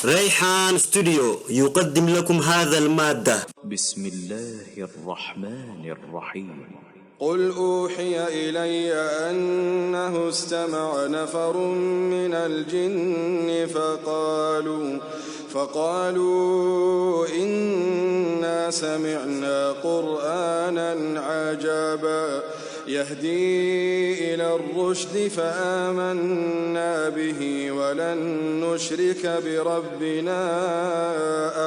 ريحان ستوديو يقدم لكم هذا المادة. بسم الله الرحمن الرحيم. قل أوحي إلي أنه استمع نفر من الجن فقالوا إنا سمعنا قرآنا عجبا يهدي إلى الرشد فآمنا به ولن نشرك بربنا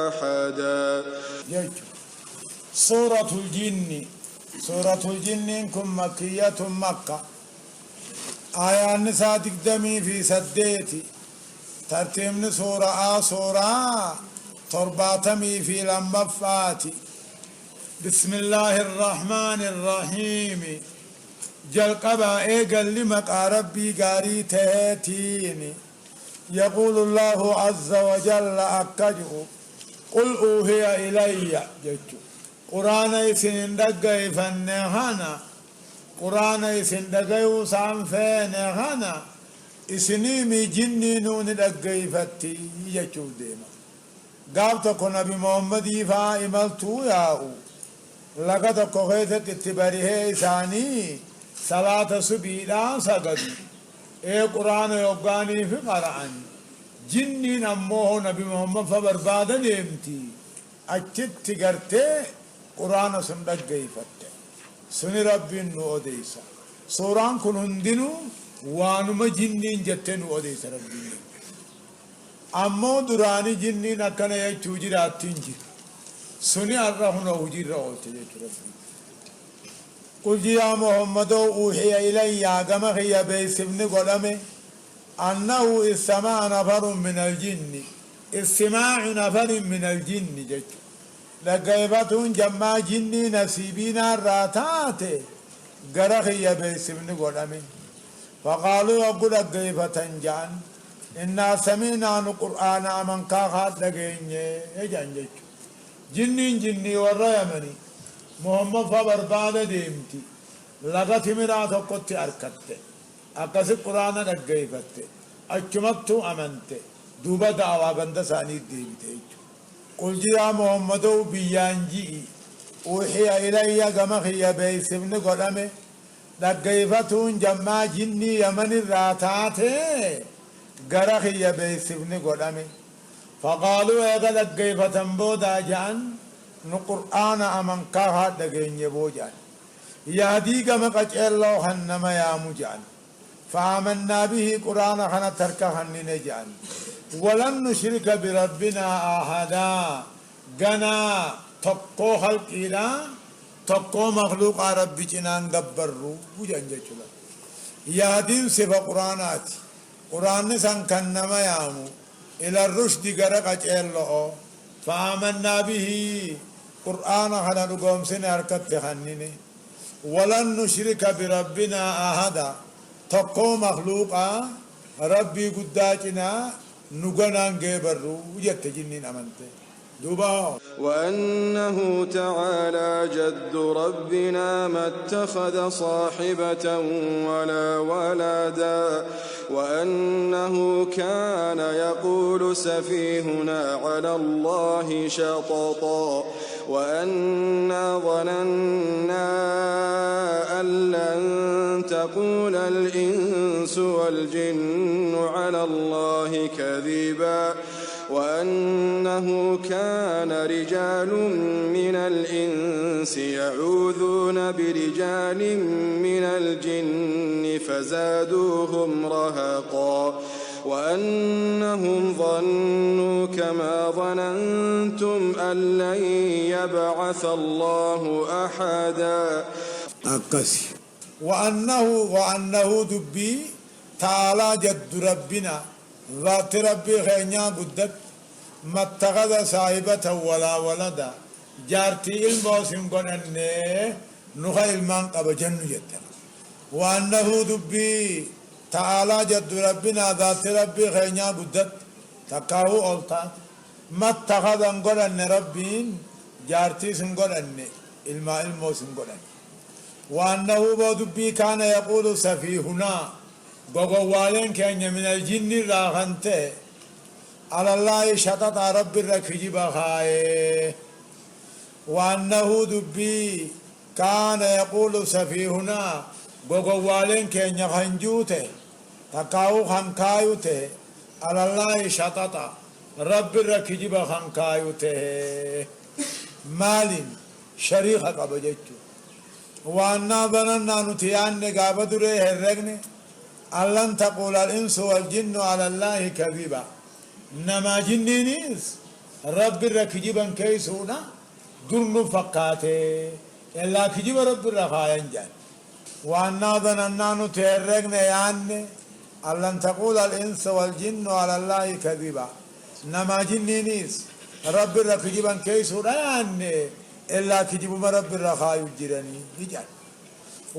أحدا. سورة الجن كن مكية مكة آية النساء تقدمي في سديتي ترتيب سورة ترباتمي في لمفاتي. بسم الله الرحمن الرحيم جل قبا ايقل لمك ربي قاري تهتيني. يقول الله عز وجل أكجه قل أوهي إلي ججو قرآن يسن دقائي فنهانا قرآن يسن دقائي وسانفينهانا اسنيمي جنينون دقائي فتي يجو ديما قابتكو نبي محمد يفا إمالتو ياهو لقد قوهيثة اتباريه إساني صلاة سبيلا سقد اي قرآن يوغاني في قرآن جنين أموه نبي محمد فبربادة ديمتي أجت قرتي قرآن سندق قيفت سن ربي نو أديسا سوران كن هندنو وانما جنين جتن أديسا ربي أمو دراني جنين أكنا يجوجي راتين جي سني أرهنا وجير رأولت ربي. قل يا محمد أوحي إلي كما هي بيسمن قلمي أنه استمع نفر من الجن استماع نفر من الجن جج لقيفتون جمع جني نسيبين الراتات قرخ هي بيسمن قلمي فقالوا أقول لقيفة جان إنا سمعنا القرآن من كاخات لقيني يجان جج جني والريمني محمد فبربادة ديمتي لغت مراتو قد أركت أقصي قرآن نقيفت أجمعتو أمنت دوبا دعوة بند ساني ديمتي. قل يا محمد بيانجي أوحي إلي كما هي بيسمن قدامي نقيفتون جمع جني يمن الراتات غرق هي بيسمن قدامي فقالوا إذا نقيفة بودا جان نقرآن أمن كاها دقين يبوجان يهدي كما قج الله هنما يا مجان فآمنا به قرآن خنا تركه نجان ولن نشرك بربنا أحدا غنا تقو خلقنا تقو مخلوق ربي جنان قبروا بجان جچلا يهدي سبا قرآنات قرآن سن كنما يامو إلى الرشد غرق قج الله فآمنا به قرآن خنا نقوم سنركت خنيني ولن نشرك بربنا أحدا تقو مخلوقا ربي قداتنا نغنان غبرو يتجنين أمنته دوبا. وأنه تعالى جد ربنا ما اتخذ صاحبة ولا ولدا وأنه كان يقول سفيهنا على الله شططا وأنا ظننا أن لن تقول الإنس والجن على الله كذبا وأنه كان رجال من الإنس يعوذون برجال من الجن فزادوهم رهقا وأنهم ظنوا كما ظننتم أن لن يبعث الله أحدا. أكسي وأنه دبي تعالى جد ربنا ذات ربي خينيا قدت ما اتخذ صاحبة ولا ولدا جارتي الموسم قنن نخي المان قب جن جتا. وأنه دبي تعالى جد ربنا ذات ربي خينيا قدت تكاو أولتات ما اتخذ قنن ربين جارتي سنقنن الموسم قنن. وأنه دبي كان يقول سفيهنا بقوالين كان من الجن راغنته على الله شطط رب الركجب خاي وأنه دبي كان يقول سفيهنا غوغوالين كن يخنجوته تقاو خنكايوته على الله شطط رب الركجب خنكايوته مال شريخ قبجتو وأنا ظننا نتيان قابدره الرقن ألن تقول الإنس والجن على الله كذبا نما جنينيس رب الركجبا كيسونا درن فقاته إلا كجب رب الرخاين جان وأنا ظننا نتيان يعني ألن تقول الإنس والجن على الله كذبا نما جنينيس رب الركجبا كيسونا يعني إلا كجب رب الرخاء الجراني جان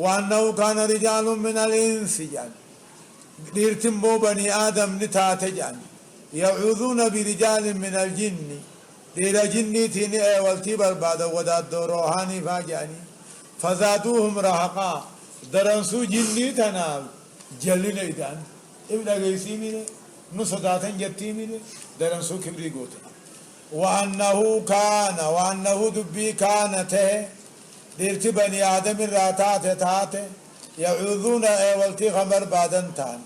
وأنه كان رجال من الإنس جان ديرتم بني آدم نتات جان يعوذون برجال من الجن دير جني تيني والتبر بعد وداد روحاني فاجاني فزادوهم رهقا درنسو جني تنال جلين إيدان إبلا غيسي ميني نصداتا جتي ميني درنسو كبري قوتنا وأنه دبي كانته ديرت بني آدم الراتات تاته يعوذون والتي خمر بعدن تان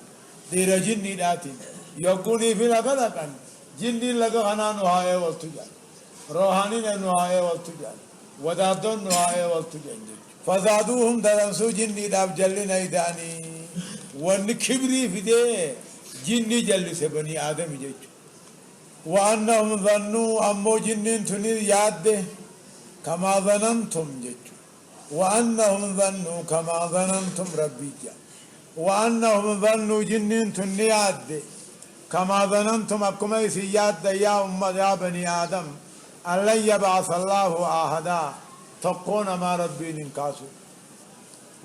دير جني ناتين يقولي في لقلقا جني لقا خنا نهاية والتجان روحاني نهاية والتجان ودادون نهاية والتجان فزادوهم درنسو جني داب جلنا إداني ونكبري في دي جني جلس بني آدم جيجو وأنهم ظنوا أمو جنين تنير ياد كما ظننتم جيجو وأنهم ظنوا كما ظننتم ربي جا وأنهم ظنوا جنين تنير ياد كما ظننتم أكما يسياد يا أمة يا بني آدم أن لن يبعث الله أحدا تقون ما ربي ننكاسو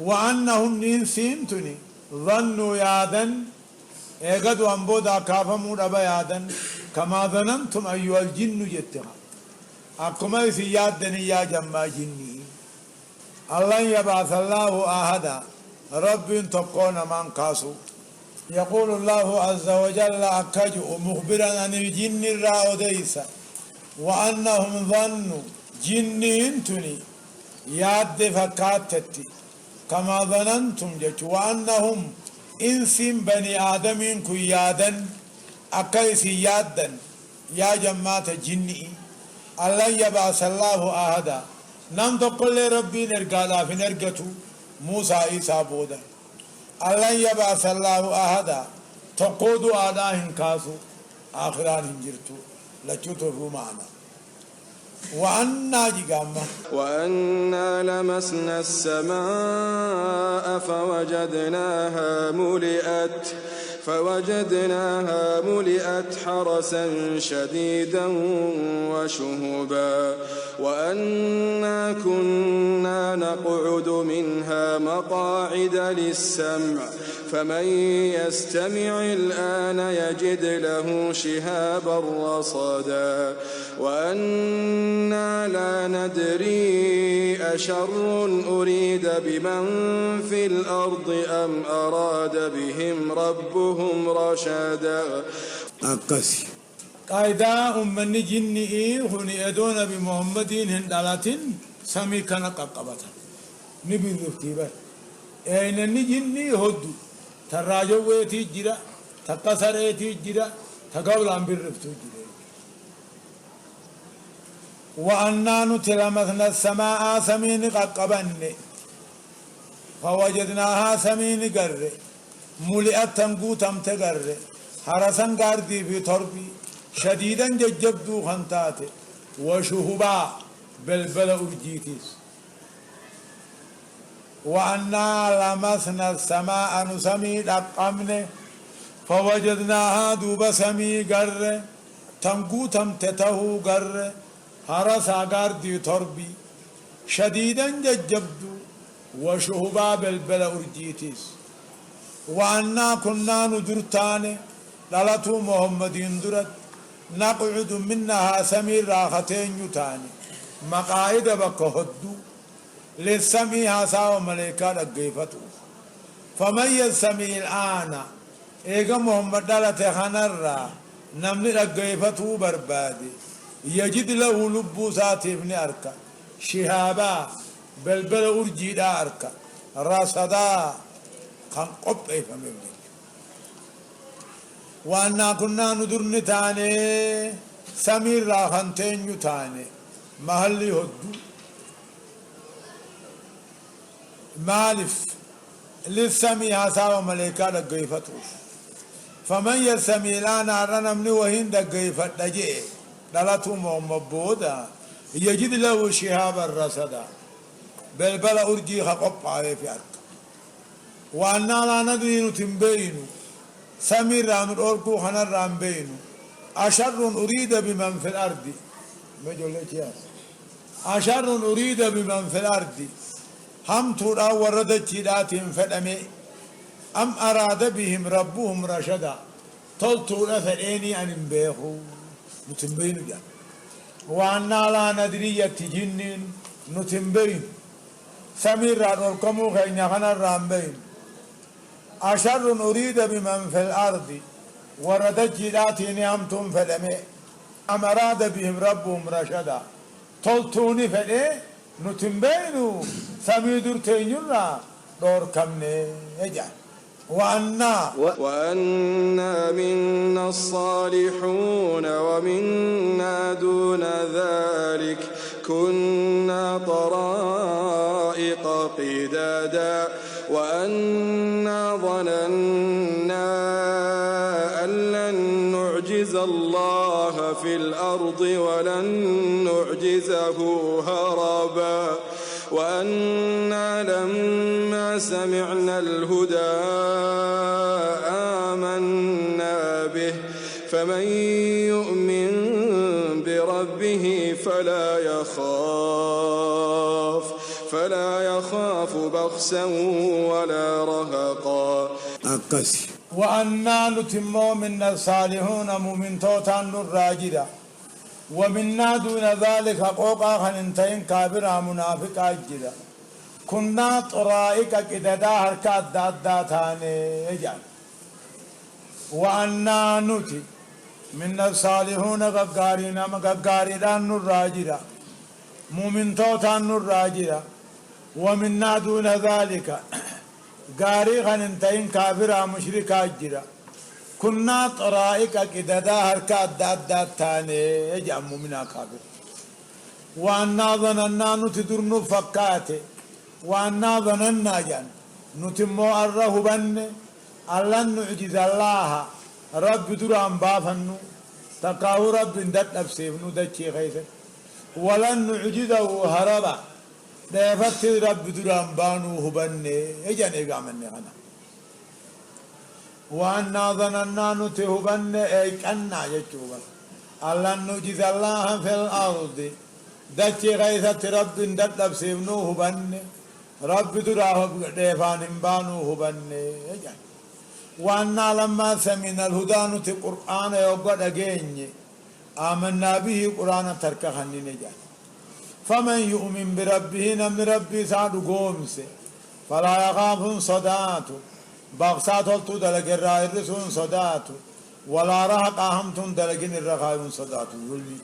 وأنهم ننسين تني ظنوا يادا ايقد وانبودا كافمو ربا يادا كما ظننتم أيها الجن جتها أكما يسيادني يا جمع جني الله يبعث الله أحدا رب تقون من كاسو يقول الله عز وجل أكجو مخبرا عن الجن الرأوديسا وأنهم ظنوا جنين تني ياد فكاتتي كما ظننتم جت وأنهم إنس بني آدم كيادا أكيس يادا يا جماعة جني الله يبعث الله أحدا نم تقول ربي نرقالا في نرقتو موسى عيسى بودا الله يبعث الله أحدا تقود آداهن كاسو آخران هنجرتو لچوتو معنا وأنا لمسنا السماء فوجدناها ملئت حرسا شديدا وشهبا وأنا كنا نقعد منها مقاعد للسمع فمن يستمع الآن يجد له شهابا رصدا وأنا لا ندري أشر أريد بمن في الأرض أم أراد بهم ربهم رشدا أكسي قايدا أمني جني هني أدون بمحمدين هندالاتين سمي كان قبطا نبي ذفتيبا أين نجني هدو تراجوتي جرا تقصرتي جرا تقبل عن بالرفتو جرا وأنا نتلمثنا السماء سمين قبن فوجدناها سمين قر ملئت تنقوتم تقر حرسا قاردي في تربي شديدا ججبدو خنتات وشهبا بلبل أرجيتيس وأنا لمسنا السماء نسمي الأقمن فوجدناها دوب سمي قر تنقوتم تتهو قر حرسا قاردي تربي شديدا ججبدو وشهبا بلبل أرجيتيس وأنا كنا ندرتان لالتو محمدين درت نقعد منها سمير راختين يتاني مقاعد بكهدو للسميها ساو ملائكة لقيفتو فمن يسمي الآن إيقا محمد دالت خنر نمني رقيفته بربادي يجد له لبوسات ابن أركا شهابا بلبل أرجي دا أركا رصدا خان قبعي فمبني وأنا كنا ندرن تاني سمير راخنتين تاني محلي هدو مالف للسمي هاسا وملائكة لقيفته فمن يسمي لانا رنمني وهين دقيفة دجي دلتهم مبودا يجد له شهاب الرصدا بلبل أرجي خقب عليه في أرك وأنا لا ندري تنبين سمير رام الأركو خنا رام بينو أشر أريد بمن في الأرض أشر أريد بمن في الأرض هم ترى وردت جلات فلمي أم أراد بهم ربهم رشدا طلتوا لفريني أن بيخو نتنبين جان وأنا لا ندري يتجنن نتنبين سمير رأيكم خينا خنا رامبين أشر أريد بمن في الأرض وردت جلات نعمتم فلمي أم أراد بهم ربهم رشدا طلتوني فلي نتنبينو سميدر تينينا دور كمني يجان وأنا منا الصالحون ومنا دون ذلك كنا طرائق قدادا وأنا ظننا أن لن نعجز الله في الأرض ولن نعجزه هربا وأنا لما سمعنا الهدى آمنا به فمن يؤمن بربه فلا يخاف بخسا ولا رهقا أكسي وأنا نتمو من الصالحون مؤمن توتان الراجدة ومنا دون ذلك قوقا خننتين كابرا منافق أجدا كنا طرائق كددا حركات داتاني يجعل وأنا نتي من الصالحون غقارين غقاردان الراجدة مؤمن توتان الراجدة ومنا دون ذلك غاري خننتين كابرا مشرك أجدا كنا طرائق كددا حركات داتاني يجعل مؤمنا كابر وأنا ظننا نتدرن فكاته وأنا ظننا جان نتمو الرهبن ألن نعجز الله رب دران بافنو تقاو رب اندت نفسه ندتشي خيث ولن نعجزه هربا دافت رب دران بانو هبن يجان إقامني غنا وأنا ظننا نتهبن أيكنا يجوبا ألن نعجز الله في الأرض دتشي خيثة رب اندت نفسه هبن رب دراه ديفان بانو هبن يجان وأنا لما سمعنا الهدى نتي قرآن يوقع دقيني آمنا به قرآن ترك خني نجان فمن يؤمن بربه نمن ربي سعد قومس فلا يخاف صدات بغسات التدلق الرائرسون صدات ولا رهق أهمتون دلقين الرخائون صدات ظلمي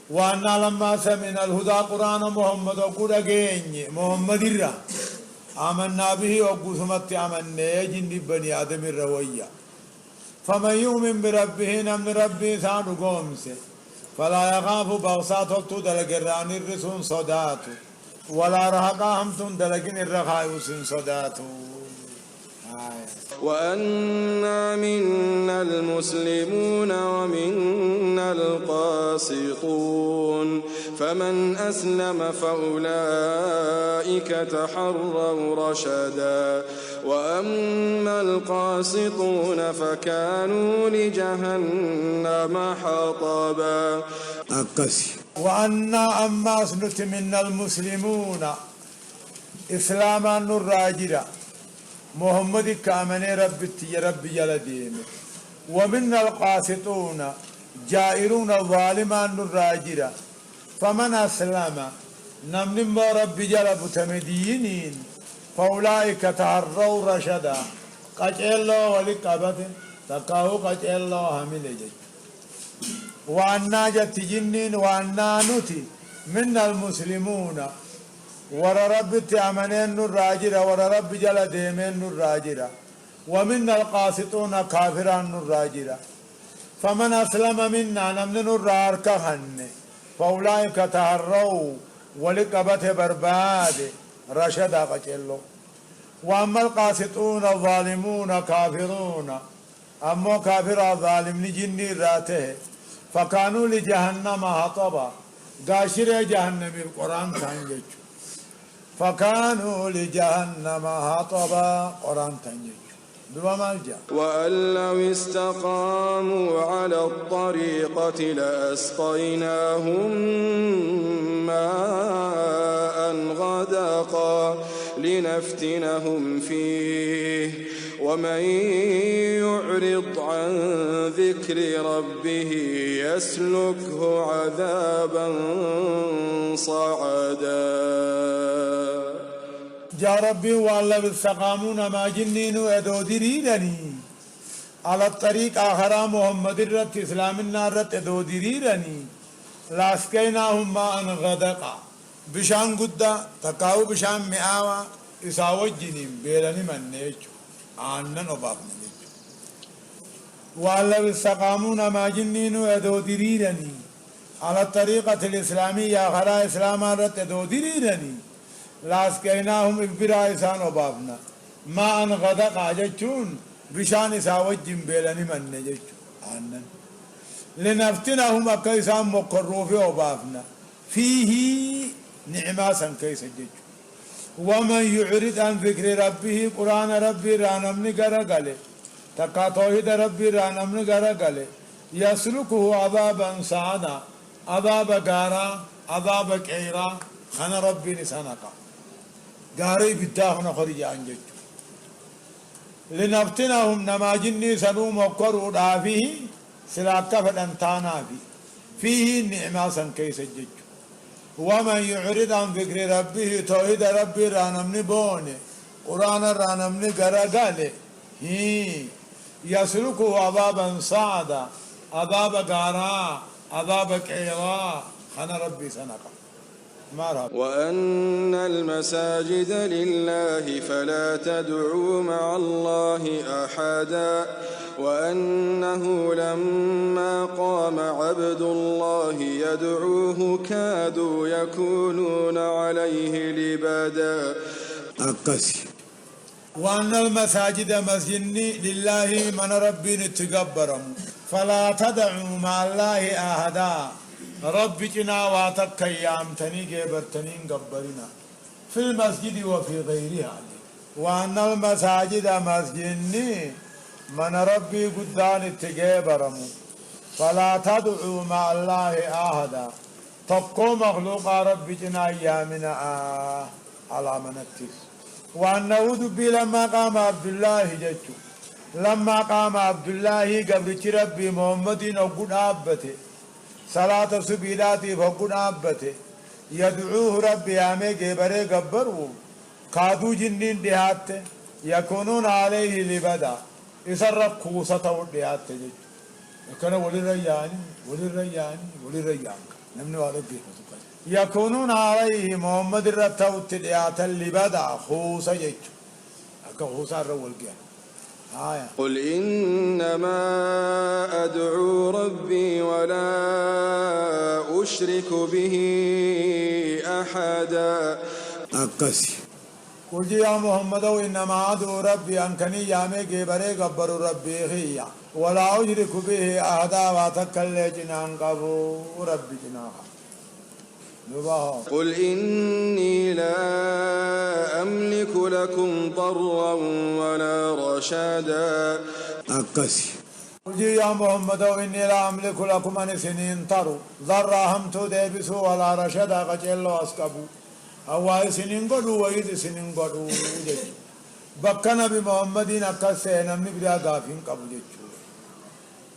وأنا لما سمعنا الهدى قرآن محمد وقود دقيني محمد الرّ آمنا به وقسمت آمنا جن بني آدم الروية فمن يؤمن بربه نمن ربي سعد قومس فلا يخاف بغسات التدلق الرائرسون صدات ولا رهقا همتون دلقين الرخائوسين صدات وأنا منا المسلمون ومنا القاسطون فمن أسلم فأولئك تحروا رشدا وأما القاسطون فكانوا لجهنم حطبا أكسي وأنا أما أسنت منا المسلمون إسلاما الراجرة محمد كامني ربتي يا ربي يلدين ومن القاسطون جائرون ظالمان الراجرة فمن أسلم نمن ربي جلب تمدينين فأولئك تعروا رشدا قجل ولقبت تكاو قجلو حامل جج وأنا جت جنين وأنا نتي من المسلمون ور رب تعمنين الراجرة ور رب جل ديمين الراجرة ومن القاسطون كافران الراجرة فمن أسلم منا نمن الرار كهن فأولئك تهروا ولقبة برباد رشد قجلو وأما القاسطون الظالمون كافرون أما كافر الظالم لجني راته فكانوا لجهنم هطبا قاشر جهنم القرآن تنجج فكانوا لجهنم هطبا قرآن تنجج دوما الجا وأن لو استقاموا على الطريقة لأسقيناهم ماء غدقا لنفتنهم فيه ومن يعرض عن ذكر ربه يسلكه عذابا صعدا جا ربي والله بالسقامون ما جنين ادو ديريرني على الطريق آخر محمد الرت اسلام النار رت ادو ديريرني لاسكيناهم ما ان غدقا بشان قد تقاو بشان مئاوا اساوج جنين بيلني من نيچو آنن وبابن نيچو والله بالسقامون ما جنين ادو ديريرني على الطريقة الإسلامية آخر اسلام رت ادو ديريرني لاسكيناهم إبرا إسان وبابنا ما أن غدق جتشون بشان إساوج جنبيلني من نجتشو آنن لنفتنهم أكا إسان مقروفي وبابنا فيه نعما سن كيس جتشو ومن يعرض عن ذكر ربه قرآن ربي رانمني غرقل تقا توحيد ربي رانمني غرقل يسلكه عذابا سعدا عذاب غارا عذاب كيرا خن ربي نسانقا غاري بداخنا خرج عنجج لنفتنهم نماجني سنو مقروا دافيه سلاكا فدنتانا فيه النعمة سن كيس الجج ومن يعرض عن ذكر ربه توحيد ربي رانمني بوني قرآن رانمني غرقالي يسلكه عذابا صعدا عذاب غارا عذاب كيرا خن ربي سنقا وأن المساجد لله فلا تدعوا مع الله أحدا وأنه لما قام عبد الله يدعوه كادوا يكونون عليه لبدا أكسي وأن المساجد مسجدني لله من ربي نتقبرم فلا تدعوا مع الله أحدا ربي جنا واتك يامتني جبرتني قبرنا في المسجد وفي غيرها وأن المساجد مسجدني من ربي قدان التجابرم فلا تدعوا مع الله أحدا تبقوا مخلوق ربي جنا يامنا على منتس وأنه دبي لما قام عبد الله جتشو لما قام عبد الله قبل ربي محمد وقل أبته صلاة سبيلاتي فقل أبته يدعوه ربي آمي جبري قبروا كادو جنين دهات يكونون عليه لبدا يسرق خوصة ودهات كان ولي ريان نمني والد يكونون عليه محمد الرتو تدعات لبدا خوصة يجو أكا خوصة الرول قيان قل إنما أدعو ربي ولا أشرك به أحدا أكسي قل يا محمد إنما أدعو ربي أنكني يامي جبري قبر ربي خيا ولا أشرك به أحدا واتكل جنان قبو ربي جناها قل إني لا أملك لكم ضرا ولا رشدا أكسي قل يا محمد إني لا أملك لكم أن سنين تروا ضرا هم تدبسوا ولا رشدا قجل أسكبوا أو سنين قدوا ويد سنين قدوا بكنا بمحمد أكسي نمني بلا غافين قبل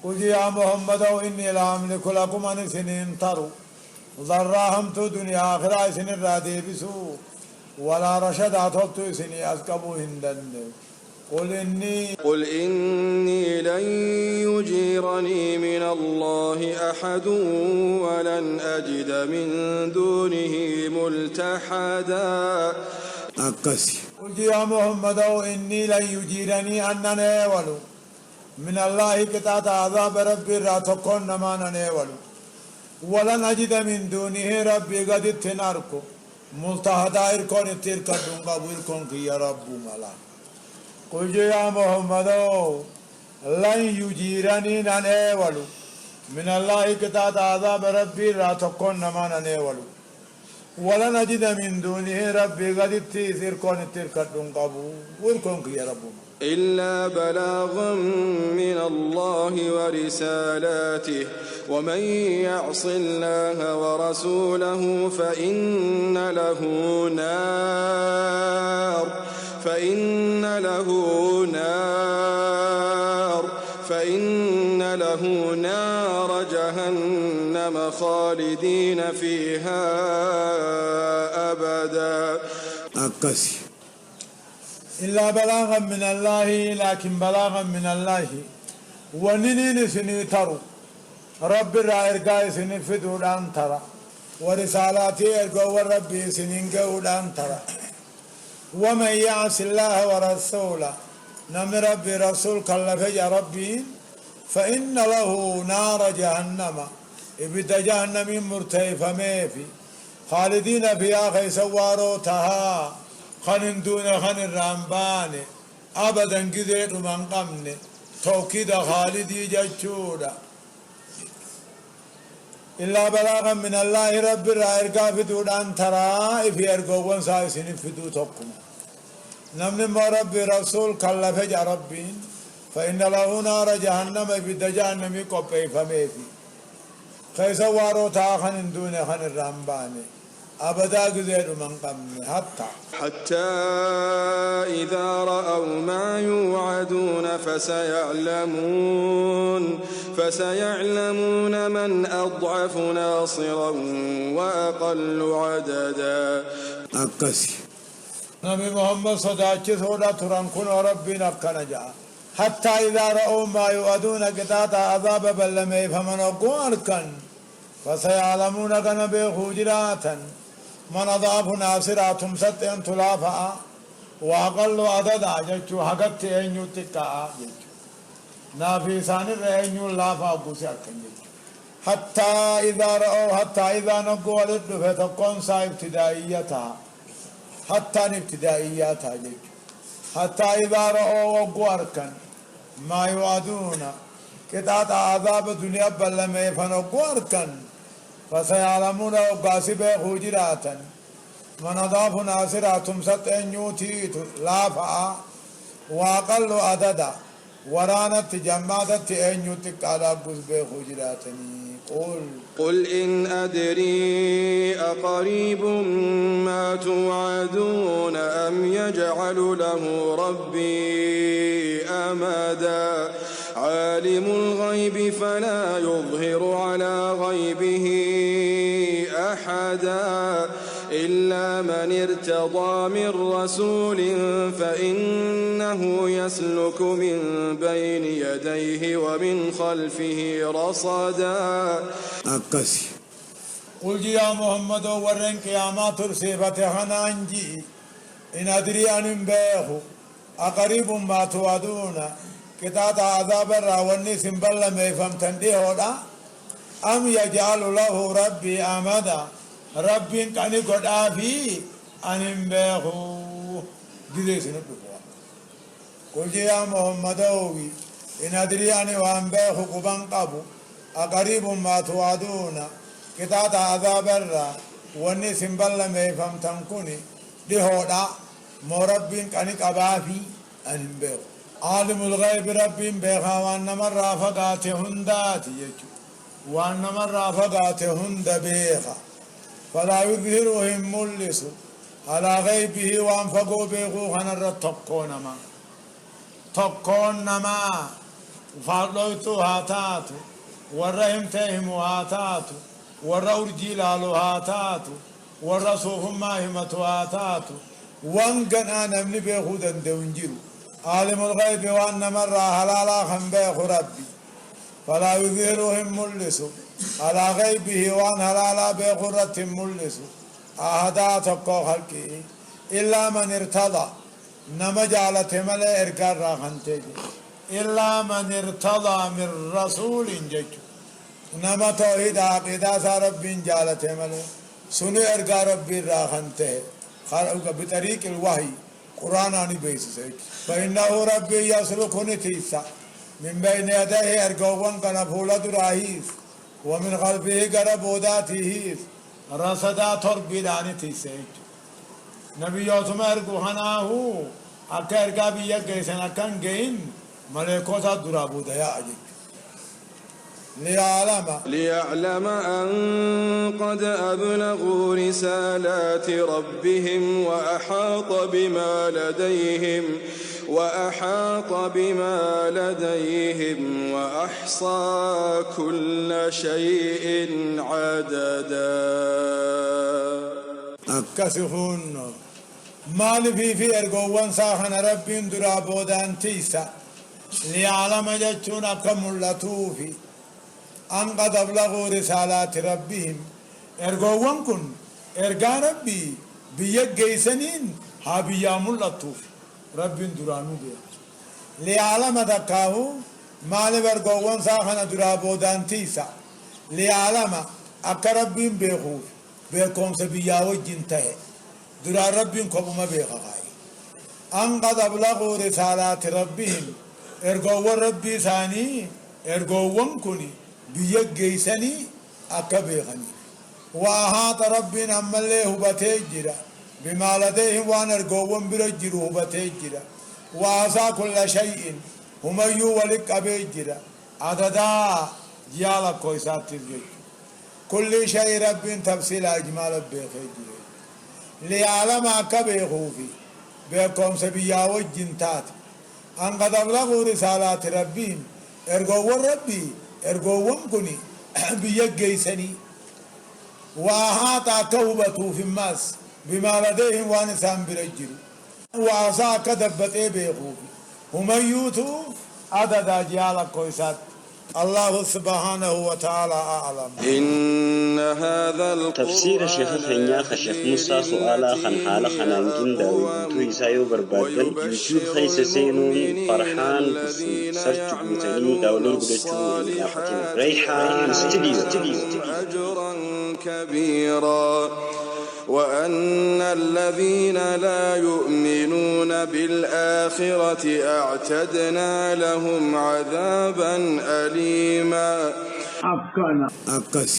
قل يا محمد إني لا أملك لكم أن سنين تروا ضراهم تو دنيا آخرة سن الرادي بسو ولا رشد أتوبتو سن أسكبو هندن قل إني لن يجيرني من الله أحد ولن أجد من دونه ملتحدا. أكسي قل يا محمد إني لن يجيرني أنني ولو من الله كتات عذاب ربي راتكون ما ننولو ولن أجد من دونه ربي قد تناركو ملتحدا إركون تلك دونغا ويركون كي يا رب ملا. قل يا محمد لن يجيرني ننولو من الله كتات عذاب ربي راتكون ما ننولو ولن أجد من دونه ربي قد تيركون تلك دونغا ويركون كي يا رب إلا بلاغا من الله ورسالاته ومن يعص الله ورسوله فإن له نار جهنم خالدين فيها أبدا. أكسي إلا بلاغا من الله لكن بلاغا من الله وننين سنيترو رب الرائرقاء سنفدو الآن ترى ورسالاتي ارقو ربي سننقو الآن ترى ومن يعص الله ورسوله نم ربي رسول كاللفج ربي فإن له نار جهنم إبدا جهنم مرتيفة ميفي خالدين فيها خيسوارو تها خن دون خن الرامبان أبدا كذير من قمن توكيد خالدي ججودا إلا بلاغا من الله رب الرائرقا فدود أن ترى في أرقوان سايسين فدود تقوم نمن ما رب رسول كاللفج ربين فإن له نار جهنم بد جهنم قبي فميفي خيسوارو تا خن دون خن الرامبان أبدا كذير من قمن حتى إذا رأوا ما يوعدون فسيعلمون من أضعف ناصرا وأقل عددا. أكسي نبي محمد صداقة سودا ترانكون ربنا كنجا حتى إذا رأوا ما يوعدون قطعة عذاب بلمي فمن أقواركن فسيعلمون كنبي خجراتا من أضعف ناصراتهم ستين تلافا وأقل عددا جيشو حقت أينيو تكا جيشو نافي سانر أينيو لافا قوسي أكن جيشو حتى إذا نقوا لدو فتكون سا ابتدائيتها حتى ابتدائياتها جيشو حتى إذا رأوا وقواركن ما يوعدون كتات عذاب الدنيا بلما فنقواركن فسيعلمون وقاسب خجراتا من أضاف ناصراتهم ستين يوتيت لافا وأقل عددا ورانت جمادت أن يوتك على قسب خجراتني. قل إن أدري أقريب ما توعدون أم يجعل له ربي أمدا. عالم الغيب فلا يظهر على غيبه أحدا إلا من ارتضى من رسول فإنه يسلك من بين يديه ومن خلفه رصدا. أكسي قل يا محمد ورن قيامات رسيبة هنانجي إن أدري أن بيخو أقريب ما توعدون كتاب عذاب الراوني سنبال ميفم تنديه أم يجعل له ربي أمدا ربي كان قد آفي أن بيخو جزي سنبقوا. قل يا محمد إن أدري أن وأن بيخو قبان قبو أقريب ما توعدون كتاب عذاب الراوني سنبال ميفم تنكوني ديه مربي كان قد آفي أن بيخو. عالم الغيب ربي بيخا وان نمر رافقات هندات يجو وان نمر رافقات هند بيخا فلا يظهرهم ملس على غيبه وانفقوا بيخو خنر تقون ما فارلوتو هاتاتو ورهمتهم هاتاتو ورورجيلالو هاتاتو ورسوهم ماهمتو هاتاتو وانقنا نمني بيخو دندونجيرو عالم الغيب وأن مر حلالا خنبيخ ربي فلا يظهرهم ملسوا على غيبه وأن حلالا بغرة ملسوا أهدا تقو خلقه إلا من ارتضى نما جعلت ملئ إرقار راخنتي إلا من ارتضى من رسول جج نما توحيد عقيدة رب جعلت ملئ سنو إرقار ربي راخنتي بطريق الوحي قرآن آني بيسس فإنه ربي يسلكني تيسا من بين يديه أرقوان كان فولد راهيس ومن خلفه قربوداته رصدا تربي داني تيسا نبي يوتم أرقو هناهو أكا أرقا بيا قيسن أكان قين ملكوتا درابودا يا عجيب ليعلم أن قد أبلغوا رسالات ربهم وأحاط بما لديهم وأحصى كل شيء عددا أكسفون مال في أرقوان ساخن رب درابودان تيسا ليعلم جتشون أكملتوفي أن قد أبلغوا رسالات ربهم إرغوان كن إرغان ربي بيك جيسنين ها بيامل لطوف رب درانو بيا ليعلم دكاهو مال برغوان ساخنا درابودان تيسا ليعلم أكا ربهم بيخوف بيكم سبياو جنته درا ربهم كبما بيخاي أن قد أبلغوا رسالات ربهم إرغوان ربي ثاني إرغوان كني بيك جيسني أكبيغني وأحاط ربنا أمله بتجرا بما لديهم وأن أرقوهم برجره بتجرا وأحصى كل شيء هم يولك أبيجرا عددا جيالا كويسات تلجي كل شيء رب تفصيل أجمال بيخجرا ليعلم أكبيغوفي بيكم سبيا وجنتات أن قد أبلغوا رسالات ربهم أرقوهم ربي إرغوان كني بيك جيسني وأحاط كوبته في الناس بما لديهم وانسان برجل وعصا كدبت بيخوفي ومن يوتو عدد جيال كويسات الله سبحانه وتعالى أعلم إن هذا القرآن تفسير الشيخ خنياخ الشيخ موسى سؤالا خن حالة خنانكين داوي تويسايو بربادل يوتيوب خيس سينون فرحان حسين سرچ بوتني داولور بدچو ريحان استديو أجرا كبيرا وأن الذين لا يؤمنون بالآخرة أعتدنا لهم عذابا أليما